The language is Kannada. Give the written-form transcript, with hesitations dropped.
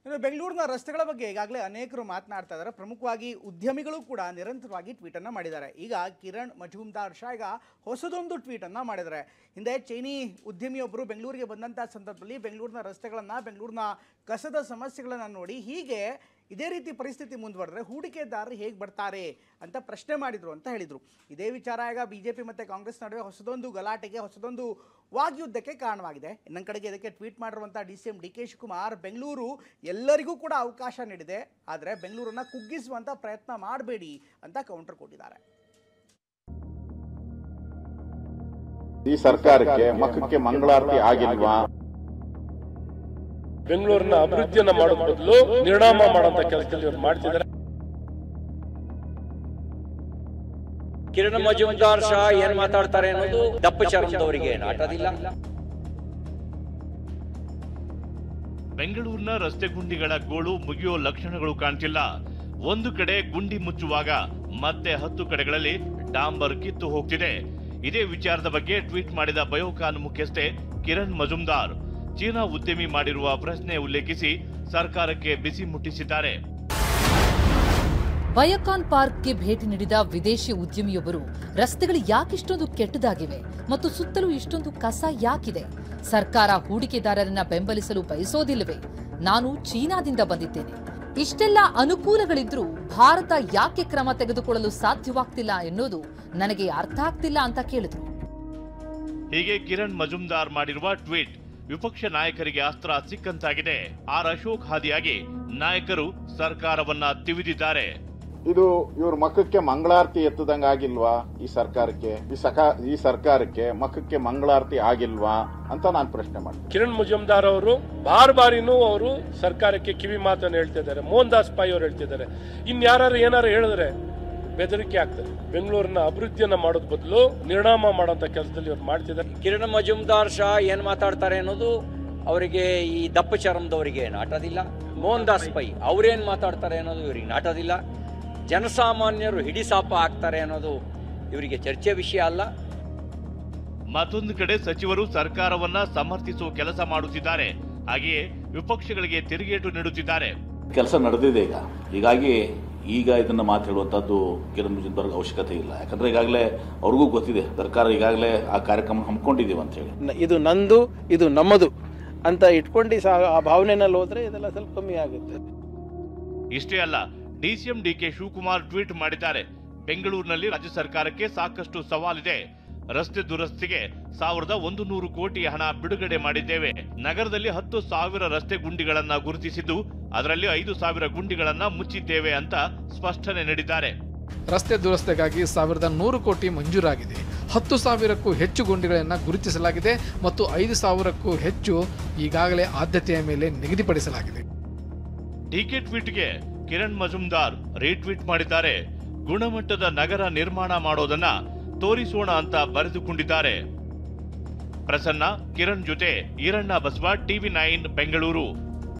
ಬೆಂಗಳೂರಿನ ರಸ್ತೆಗಳ ಬಗ್ಗೆ ಈಗಾಗಲೇ ಅನೇಕರು ಮಾತನಾಡ್ತಾ ಇದ್ದಾರೆ. ಪ್ರಮುಖವಾಗಿ ಉದ್ಯಮಿಗಳು ಕೂಡ ನಿರಂತರವಾಗಿ ಟ್ವೀಟನ್ನು ಮಾಡಿದ್ದಾರೆ. ಈಗ ಕಿರಣ್ ಮಜುಮ್ದಾರ್ ಶಾ ಈಗ ಹೊಸದೊಂದು ಟ್ವೀಟನ್ನು ಮಾಡಿದ್ದಾರೆ. ಹಿಂದೆ ಚೈನಿ ಉದ್ಯಮಿಯೊಬ್ಬರು ಬೆಂಗಳೂರಿಗೆ ಬಂದಂಥ ಸಂದರ್ಭದಲ್ಲಿ ಬೆಂಗಳೂರಿನ ರಸ್ತೆಗಳನ್ನು, ಬೆಂಗಳೂರಿನ ಕಸದ ಸಮಸ್ಯೆಗಳನ್ನು ನೋಡಿ ಹೀಗೆ ಇದೇ ರೀತಿ ಪರಿಸ್ಥಿತಿ ಮುಂದುವರೆದ್ರೆ ಹೂಡಿಕೆದಾರರು ಹೇಗೆ ಬರ್ತಾರೆ ಅಂತ ಪ್ರಶ್ನೆ ಮಾಡಿದರು ಅಂತ ಹೇಳಿದರು. ಇದೇ ವಿಚಾರ ಈಗ ಬಿಜೆಪಿ ಮತ್ತು ಕಾಂಗ್ರೆಸ್ ನಡುವೆ ಹೊಸದೊಂದು ಗಲಾಟೆಗೆ, ಹೊಸದೊಂದು ವಾಗ್ಯುದ್ಧಕ್ಕೆ ಕಾರಣವಾಗಿದೆ. ಇನ್ನೊಂದು ಕಡೆಗೆ ಇದಕ್ಕೆ ಟ್ವೀಟ್ ಮಾಡಿರುವಂಥ ಡಿ.ಸಿ.ಎಂ ಡಿ.ಕೆ. ಶಿವಕುಮಾರ್, ಬೆಂಗಳೂರು ಎಲ್ಲರಿಗೂ ಕೂಡ ಅವಕಾಶ ನೀಡಿದೆ, ಆದರೆ ಬೆಂಗಳೂರನ್ನು ಕುಗ್ಗಿಸುವಂಥ ಪ್ರಯತ್ನ ಮಾಡಬೇಡಿ ಅಂತ ಕೌಂಟರ್ ಕೊಟ್ಟಿದ್ದಾರೆ. ಈ ಸರ್ಕಾರಕ್ಕೆ ಮಕ್ಕಕ್ಕೆ ಮಂಗಳಾರತಿ ಆಗಿಲ್ವಾ? ಬೆಂಗಳೂರಿನ ಅಭಿವೃದ್ಧಿಯನ್ನ ಮಾಡೋ ಬದಲು ನಿರ್ಣಾಮ ಮಾಡುವಂತ ಕೆಲಸದಲ್ಲಿ ಇವರು ಮಾಡ್ತಿದ್ದಾರೆ. ಕಿರಣ್ ಮಜುಮ್ದಾರ್ ಶಾ ಏನ್ ಮಾತಾಡ್ತಾರೆ ಅನ್ನೋದು ದಪ್ಪಚರಂದವರಿಗೆ ನಾಟದಿಲ್ಲ. ಬೆಂಗಳೂರಿನ ರಸ್ತೆ ಗುಂಡಿಗಳ ಗೋಳು ಮುಗಿಯೋ ಲಕ್ಷಣಗಳು ಕಾಣ್ತಿಲ್ಲ. ಒಂದು ಕಡೆ ಗುಂಡಿ ಮುಚ್ಚುವಾಗ ಮತ್ತೆ 10 ಕಡೆಗಳಲ್ಲಿ ಡಾಂಬರ್ ಕಿತ್ತು ಹೋಗ್ತಿದೆ. ಇದೇ ವಿಚಾರದ ಬಗ್ಗೆ ಟ್ವೀಟ್ ಮಾಡಿದ ಬಯೋಕಾನ್ ಮುಖ್ಯಸ್ಥೆ ಕಿರಣ್ ಮಜುಮ್ದಾರ್ ಚೀನಾ ಉದ್ಯಮಿ ಮಾಡಿರುವ ಪ್ರಶ್ನೆ ಉಲ್ಲೇಖಿಸಿ ಸರ್ಕಾರಕ್ಕೆ ಬಿಸಿ ಮುಟ್ಟಿಸಿದ್ದಾರೆ. ಬಯೋಕಾನ್ ಪಾರ್ಕ್ಗೆ ಭೇಟಿ ನೀಡಿದ ವಿದೇಶಿ ಉದ್ಯಮಿಯೊಬ್ಬರು ರಸ್ತೆಗಳು ಯಾಕಿಷ್ಟೊಂದು ಕೆಟ್ಟದಾಗಿವೆ ಮತ್ತು ಸುತ್ತಲೂ ಇಷ್ಟೊಂದು ಕಸ ಯಾಕಿದೆ? ಸರ್ಕಾರ ಹೂಡಿಕೆದಾರರನ್ನ ಬೆಂಬಲಿಸಲು ಬಯಸೋದಿಲ್ಲವೇ? ನಾನು ಚೀನಾದಿಂದ ಬಂದಿದ್ದೇನೆ, ಇಷ್ಟೆಲ್ಲ ಅನುಕೂಲಗಳಿದ್ರೂ ಭಾರತ ಯಾಕೆ ಕ್ರಮ ತೆಗೆದುಕೊಳ್ಳಲು ಸಾಧ್ಯವಾಗ್ತಿಲ್ಲ ಎನ್ನುವುದು ನನಗೆ ಅರ್ಥ ಆಗ್ತಿಲ್ಲ ಅಂತ ಕೇಳಿದ್ರು. ಹೀಗೆ ಕಿರಣ್ ಮಜುಮ್ದಾರ್ ಮಾಡಿರುವ ಟ್ವೀಟ್ ವಿಪಕ್ಷ ನಾಯಕರಿಗೆ ಅಸ್ತ್ರ ಸಿಕ್ಕಂತಾಗಿದೆ. ಅಶೋಕ್ ಹಾದಿಯಾಗಿ ನಾಯಕರು ಸರ್ಕಾರವನ್ನ ತಿವಿದಿದ್ದಾರೆ. ಇದು ಇವ್ರ ಮಕ್ಕಕ್ಕೆ ಮಂಗಳಾರತಿ ಎತ್ತದಂಗ ಆಗಿಲ್ವಾ? ಈ ಸರ್ಕಾರಕ್ಕೆ ಮಕ್ಕಕ್ಕೆ ಮಂಗಳಾರತಿ ಆಗಿಲ್ವಾ ಅಂತ ನಾನು ಪ್ರಶ್ನೆ ಮಾಡ್ತೀನಿ. ಕಿರಣ್ ಮಜುಮ್ದಾರ್ ಅವರು ಬಾರಿನೂ ಅವರು ಸರ್ಕಾರಕ್ಕೆ ಕಿವಿ ಮಾತನ್ನು ಹೇಳ್ತಿದ್ದಾರೆ. ಮೋಹನ್ ದಾಸ್ ಪೈ ಅವರು ಹೇಳ್ತಿದ್ದಾರೆ. ಇನ್ಯಾರು ಏನಾರು ಹೇಳಿದ್ರೆ ಬೆದರಿಕೆ ಆಗ್ತದೆ. ಬೆಂಗಳೂರಿನ ಅಭಿವೃದ್ಧಿಯನ್ನ ಮಾಡೋದ್ ಬದಲು ನಿರ್ಣಾಮ ಮಾಡುವಂತ ಕೆಲಸದಲ್ಲಿ ಇವರು ಮಾಡ್ತಿದ್ದಾರೆ. ಕಿರಣ್ ಮಜುಮ್ದಾರ್ ಶಾ ಏನ್ ಮಾತಾಡ್ತಾರೆ ಅನ್ನೋದು ಅವರಿಗೆ ಈ ದಪ್ಪಚರಂದವರಿಗೆ ನಾಟದಿಲ್ಲ. ಮೋಹನ್ ದಾಸ್ ಪೈ ಅವ್ರೇನ್ ಮಾತಾಡ್ತಾರೆ ಅನ್ನೋದು ಇವರಿಗೆ ನಾಟದಿಲ್ಲ. ಜನಸಾಮಾನ್ಯರು ಹಿಡಿಸಾಪ ಆಗ್ತಾರೆ ಅನ್ನೋದು ಇವರಿಗೆ ಚರ್ಚೆ ವಿಷಯ ಅಲ್ಲ. ಮತ್ತೊಂದು ಕಡೆ ಸಚಿವರು ಸರ್ಕಾರವನ್ನ ಸಮರ್ಥಿಸುವ ಕೆಲಸ ಮಾಡುತ್ತಿದ್ದಾರೆ, ಹಾಗೆಯೇ ವಿಪಕ್ಷಗಳಿಗೆ ತಿರುಗೇಟು ನೀಡುತ್ತಿದ್ದಾರೆ. ಕೆಲಸ ನಡೆದಿದೆ ಹೀಗಾಗಿ ಈಗ ಇದನ್ನ ಮಾತಾಡುವಂತದ್ದು ಕಿರಣ್ ಮಜುಮ್ದಾರ್ ಅವಶ್ಯಕತೆ ಇಲ್ಲ. ಯಾಕಂದ್ರೆ ಈಗಾಗಲೇ ಅವ್ರಿಗೂ ಗೊತ್ತಿದೆ ಸರ್ಕಾರ ಈಗಾಗಲೇ ಆ ಕಾರ್ಯಕ್ರಮ ಹಮ್ಮಿಕೊಂಡಿದ್ದೀವಿ ಅಂತ ಹೇಳಿ. ಇದು ನಂದು, ಇದು ನಮ್ಮದು ಅಂತ ಇಟ್ಕೊಂಡು ಆ ಭಾವನೆನಲ್ಲಿ ಹೋದ್ರೆ ಇದೆಲ್ಲ ಸ್ವಲ್ಪ ಕಮ್ಮಿ ಆಗುತ್ತೆ. ಇಷ್ಟೇ ಅಲ್ಲ, ಡಿ.ಸಿ.ಎಂ ಡಿ.ಕೆ. ಶಿವಕುಮಾರ್ ಟ್ವೀಟ್ ಮಾಡಿದ್ದಾರೆ. ಬೆಂಗಳೂರಿನಲ್ಲಿ ರಾಜ್ಯ ಸರ್ಕಾರಕ್ಕೆ ಸಾಕಷ್ಟು ಸವಾಲಿದೆ. ರಸ್ತೆ ದುರಸ್ತಿಗೆ 1100 ಕೋಟಿ ಹಣ ಬಿಡುಗಡೆ ಮಾಡಿದ್ದೇವೆ. ನಗರದಲ್ಲಿ 10,000 ರಸ್ತೆ ಗುಂಡಿಗಳನ್ನ ಗುರುತಿಸಿದ್ದು ಅದರಲ್ಲಿ 5,000 ಗುಂಡಿಗಳನ್ನ ಮುಚ್ಚಿದ್ದೇವೆ ಅಂತ ಸ್ಪಷ್ಟನೆ ನೀಡಿದ್ದಾರೆ. ರಸ್ತೆ ದುರಸ್ತಿಗಾಗಿ 1,100 ಕೋಟಿ ಮಂಜೂರಾಗಿದೆ. 10,000ಕ್ಕೂ ಹೆಚ್ಚು ಗುಂಡಿಗಳನ್ನು ಗುರುತಿಸಲಾಗಿದೆ ಮತ್ತು 5,000ಕ್ಕೂ ಹೆಚ್ಚು ಈಗಾಗಲೇ ಆದ್ಯತೆಯ ಮೇಲೆ ನಿಗದಿಪಡಿಸಲಾಗಿದೆ. ಡಿಕೆ ಟ್ವೀಟ್ಗೆ ಕಿರಣ್ ಮಜುಮ್ದಾರ್ ರೀಟ್ವೀಟ್ ಮಾಡಿದ್ದಾರೆ. ಗುಣಮಟ್ಟದ ನಗರ ನಿರ್ಮಾಣ ಮಾಡೋದನ್ನ ತೋರಿಸೋಣ ಅಂತ ಬರೆದುಕೊಂಡಿದ್ದಾರೆ. ಪ್ರಸನ್ನ, ಕಿರಣ್ ಜೊತೆ ಈರಣ್ಣ ಬಸವ, TV9 ಬೆಂಗಳೂರು.